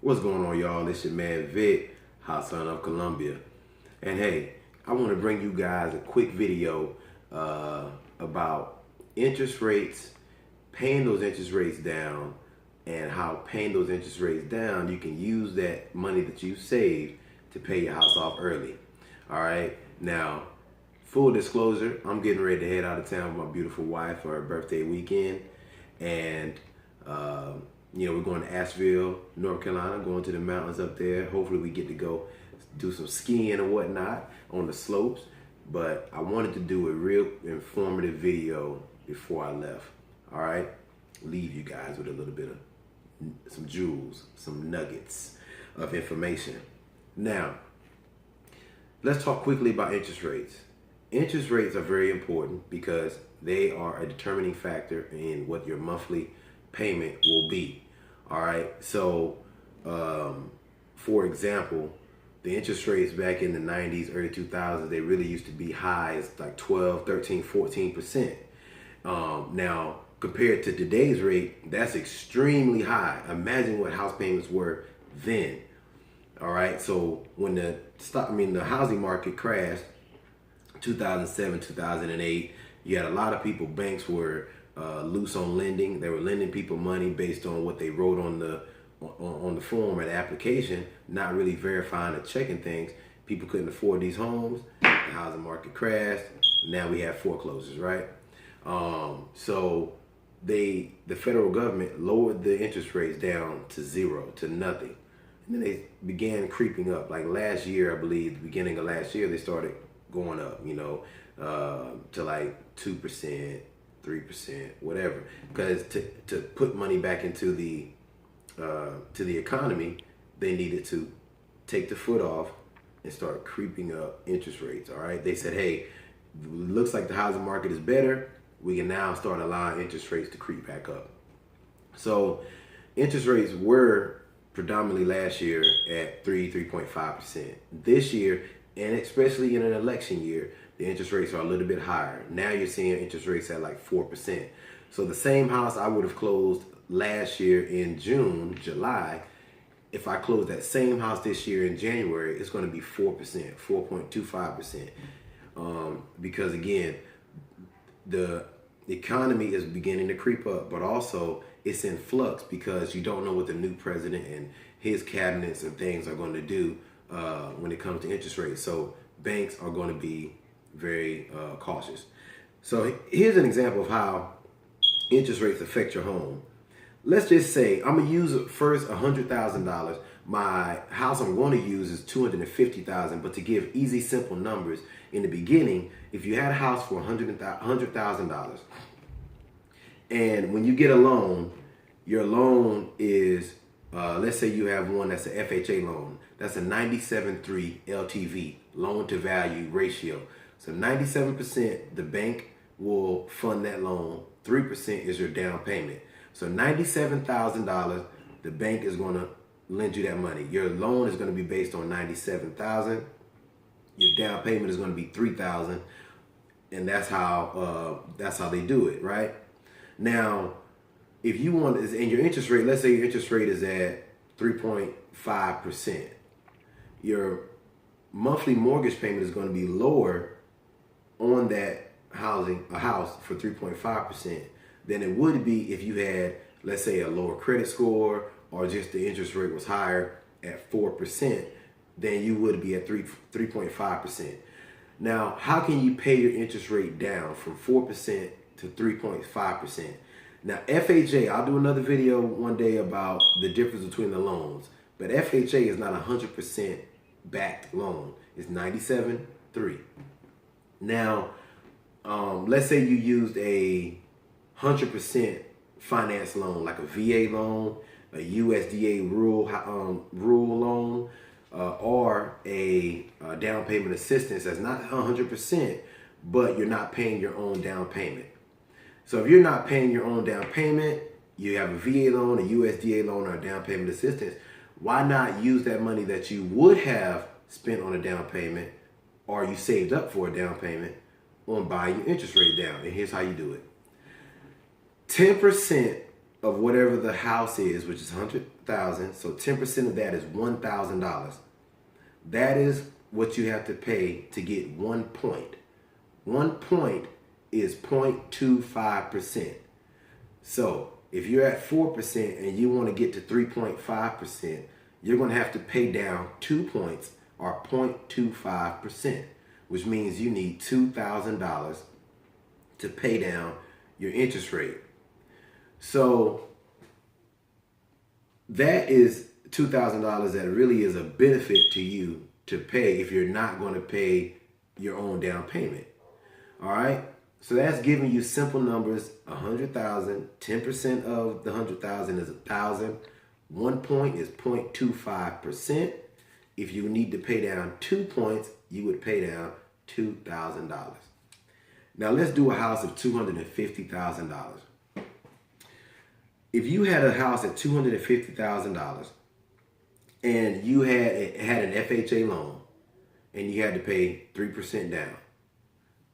What's going on, y'all? It's your man Vic, hot son of Columbia. And hey, I want to bring you guys a quick video about interest rates, paying those interest rates down, and how paying those interest rates down, you can use that money that you saved to pay your house off early. All right. Now, full disclosure, I'm getting ready to head out of town with my beautiful wife for her birthday weekend. And we're going to Asheville, North Carolina, going to the mountains up there. Hopefully we get to go do some skiing and whatnot on the slopes. But I wanted to do a real informative video before I left. All right, leave you guys with a little bit of some jewels, some nuggets of information. Now, let's talk quickly about interest rates. Interest rates are very important because they are a determining factor in what your monthly payment will be. All right. So, for example, the interest rates back in the 90s, early 2000s, they really used to be high as like 12, 13, 14%. Now, compared to today's rate, that's extremely high. Imagine what house payments were then. All right. So when the housing market crashed, 2007, 2008, you had a lot of people, banks were loose on lending. They were lending people money based on what they wrote on the form or the application, not really verifying or checking things. People couldn't afford these homes. The housing market crashed. Now we have foreclosures, right? So the federal government lowered the interest rates down to zero, to nothing. And then they began creeping up. Like last year, I believe, the beginning of last year, they started going up, to like 2%, 3%, whatever. Because to put money back into the economy, they needed to take the foot off and start creeping up interest rates. All right, they said, hey, looks like the housing market is better. We can now start allowing interest rates to creep back up. So interest rates were predominantly last year at 3.5%. This year, and especially in an election year, the interest rates are a little bit higher. Now you're seeing interest rates at like 4%. So the same house I would have closed last year in June, July, if I close that same house this year in January, it's going to be 4%, 4.25%. Because again, the economy is beginning to creep up, but also it's in flux because you don't know what the new president and his cabinets and things are going to do when it comes to interest rates. So banks are going to be very cautious. So here's an example of how interest rates affect your home. Let's just say I'm gonna use first $100,000. My house I'm going to use is $250,000. But to give easy, simple numbers, in the beginning, if you had a house for $100,000, and when you get a loan, your loan is let's say you have one that's an FHA loan. That's a 97.3 LTV, loan to value ratio. So 97%, the bank will fund that loan. 3% is your down payment. So $97,000, the bank is going to lend you that money. Your loan is going to be based on $97,000. Your down payment is going to be $3,000, and that's how they do it, right? Now, if you want, and your interest rate, let's say your interest rate is at 3.5%, your monthly mortgage payment is going to be lower on that house for 3.5% than it would be if you had, let's say, a lower credit score, or just the interest rate was higher at 4%, then you would be at 3.5%. Now, how can you pay your interest rate down from 4% to 3.5%? Now, FHA, I'll do another video one day about the difference between the loans, but FHA is not a 100% backed loan. It's 97.3. Now, let's say you used a 100% finance loan, like a VA loan, a USDA rural loan, or a down payment assistance that's not 100%, but you're not paying your own down payment. So if you're not paying your own down payment, you have a VA loan, a USDA loan, or a down payment assistance, why not use that money that you would have spent on a down payment, or you saved up for a down payment, on buying your interest rate down? And here's how you do it. 10% of whatever the house is, which is $100,000. So 10% of that is $1,000. That is what you have to pay to get 1 point. 1 point is 0.25%. So if you're at 4% and you want to get to 3.5%, you're going to have to pay down 2 points or 0.25%, which means you need $2,000 to pay down your interest rate. So that is $2,000 that really is a benefit to you to pay if you're not going to pay your own down payment. All right. So that's giving you simple numbers: 100,000. 10% of the 100,000 is 1,000. 1 point is 0.25%. If you need to pay down 2 points, you would pay down $2,000. Now let's do a house of $250,000. If you had a house at $250,000 and you had an FHA loan and you had to pay 3% down,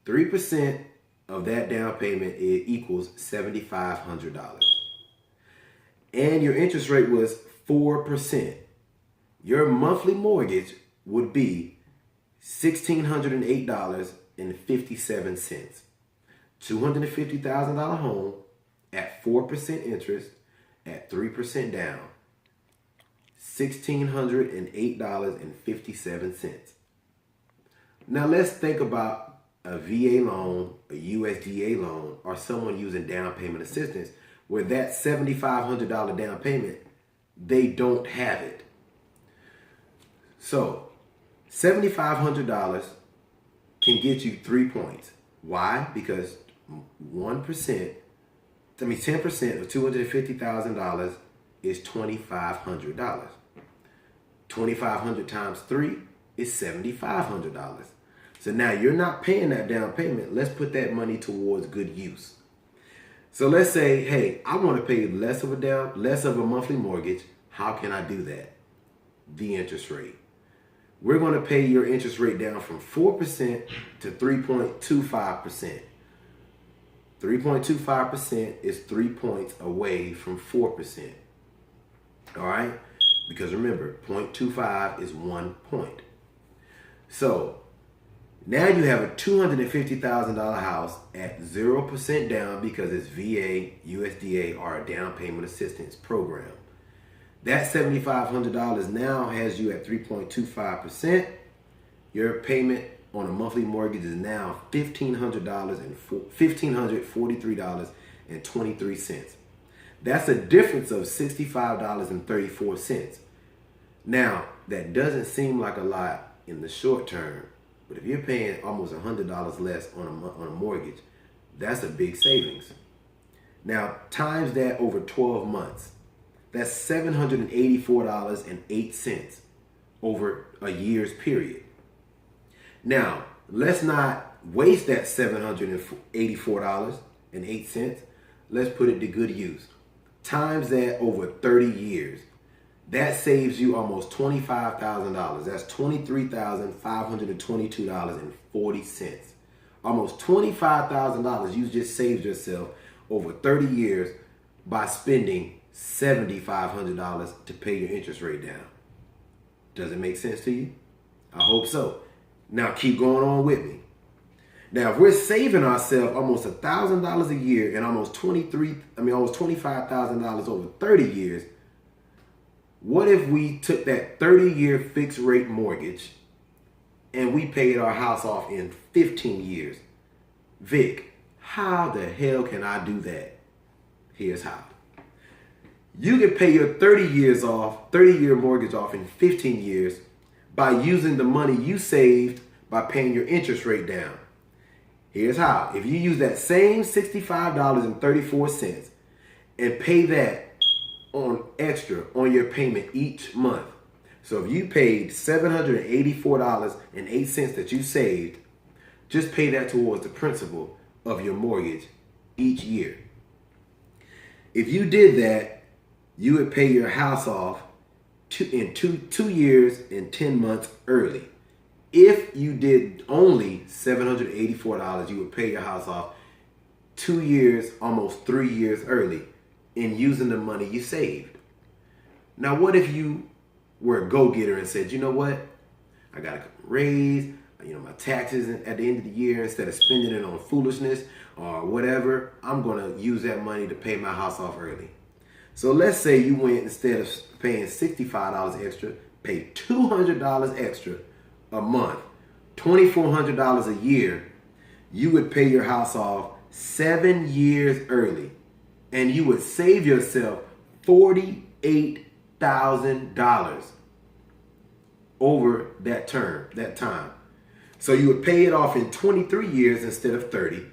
3% of that down payment equals $7,500. And your interest rate was 4%. Your monthly mortgage would be $1,608.57. $250,000 home at 4% interest at 3% down. $1,608.57. Now let's think about a VA loan, a USDA loan, or someone using down payment assistance where that $7,500 down payment, they don't have it. So $7,500 can get you 3 points. Why? Because 10% of $250,000 is $2,500. 2,500 times 3 is $7,500. So now you're not paying that down payment. Let's put that money towards good use. So let's say, hey, I want to pay less of a monthly mortgage. How can I do that? The interest rate. We're going to pay your interest rate down from 4% to 3.25%. 3.25% is 3 points away from 4%. All right? Because remember, 0.25 is 1 point. So now you have a $250,000 house at 0% down because it's VA, USDA, or a down payment assistance program. That $7,500 now has you at 3.25%. Your payment on a monthly mortgage is now $1,543.23. That's a difference of $65.34. Now, that doesn't seem like a lot in the short term, but if you're paying almost $100 less on a mortgage, that's a big savings. Now, times that over 12 months, that's $784.08 over a year's period. Now, let's not waste that $784.08. Let's put it to good use. Times that over 30 years. That saves you almost $25,000. That's $23,522.40. Almost $25,000 you just saved yourself over 30 years by spending $7,500 to pay your interest rate down. Does it make sense to you? I hope so. Now keep going on with me. Now, if we're saving ourselves almost $1,000 a year and almost $25,000 over 30 years, what if we took that 30-year fixed rate mortgage and we paid our house off in 15 years? Vic, how the hell can I do that? Here's how. You can pay your 30-year mortgage off in 15 years by using the money you saved by paying your interest rate down. Here's how. If you use that same $65.34 and pay that on extra on your payment each month. So if you paid $784.08 that you saved, just pay that towards the principal of your mortgage each year. If you did that, you would pay your house off in two years and 10 months early. If you did only $784, you would pay your house off 2 years, almost 3 years early. in using the money you saved. Now, what if you were a go-getter and said, you know what? I got a raise, my taxes at the end of the year, instead of spending it on foolishness or whatever, I'm going to use that money to pay my house off early. So let's say you went, instead of paying $65 extra, pay $200 extra a month, $2,400 a year. You would pay your house off 7 years early, and you would save yourself $48,000 over that time. So you would pay it off in 23 years instead of 30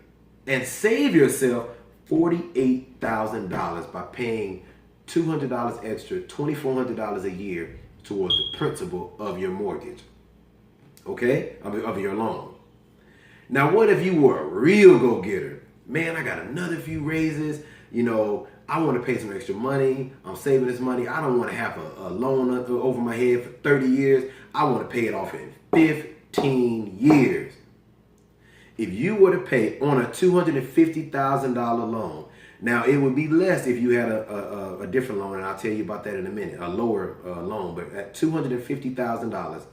and save yourself $48,000 by paying $200 extra, $2,400 a year towards the principal of your mortgage, okay, of your loan. Now, what if you were a real go-getter? Man, I got another few raises, I want to pay some extra money. I'm saving this money. I don't want to have a loan over my head for 30 years. I want to pay it off in 15 years. If you were to pay on a $250,000 loan, now it would be less if you had a different loan, and I'll tell you about that in a minute, a lower loan, but at $250,000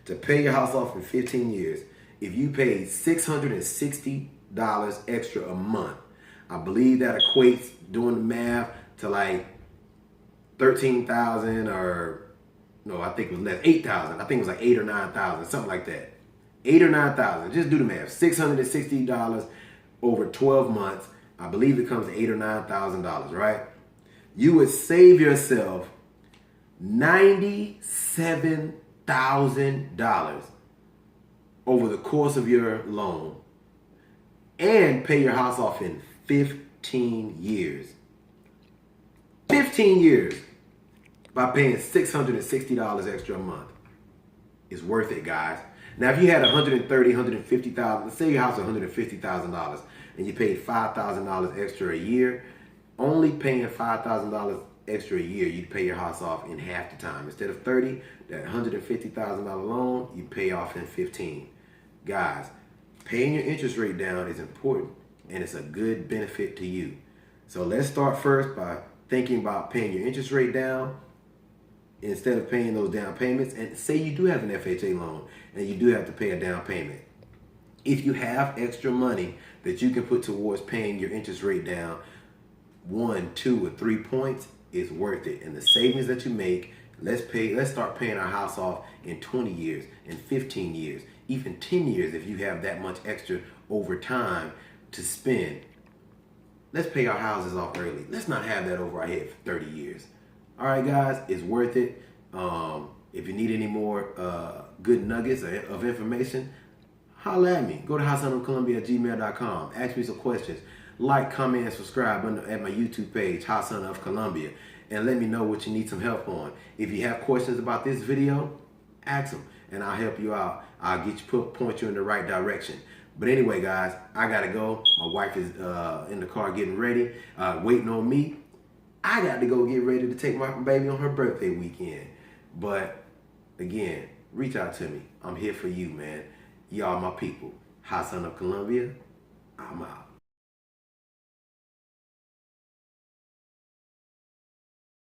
to pay your house off in 15 years, if you paid $660 extra a month, I believe that equates, doing the math, to like 13,000 or, no, I think it was less, 8,000. I think it was like 8 or 9,000, something like that. 8 or 9,000, just do the math. $660 over 12 months. I believe it comes to $8,000 or $9,000, right? You would save yourself $97,000 over the course of your loan and pay your house off in 15 years. 15 years by paying $660 extra a month. It's worth it, guys. Now, if you had $130,000, $150,000, let's say your house is $150,000 and you paid $5,000 extra a year, only paying $5,000 extra a year, you'd pay your house off in half the time. Instead of 30, that $150,000 loan, you pay off in 15. Guys, paying your interest rate down is important, and it's a good benefit to you. So let's start first by thinking about paying your interest rate down instead of paying those down payments. And say you do have an FHA loan and you do have to pay a down payment. If you have extra money that you can put towards paying your interest rate down 1, 2, or 3 points, it's worth it. And the savings that you make, let's start paying our house off in 20 years, in 15 years, even 10 years if you have that much extra over time to spend. Let's pay our houses off early. Let's not have that over our head for 30 years. All right, guys, it's worth it. If you need any more good nuggets of information, holla at me. Go to hotsunofcolumbia@gmail.com. Ask me some questions. Like, comment, and subscribe at my YouTube page, Hot Son of Columbia, and let me know what you need some help on. If you have questions about this video, ask them, and I'll help you out. I'll point you in the right direction. But anyway, guys, I gotta go. My wife is in the car getting ready, waiting on me. I got to go get ready to take my baby on her birthday weekend. But again, reach out to me. I'm here for you, man. Y'all my people. Hot Son of Columbia, I'm out.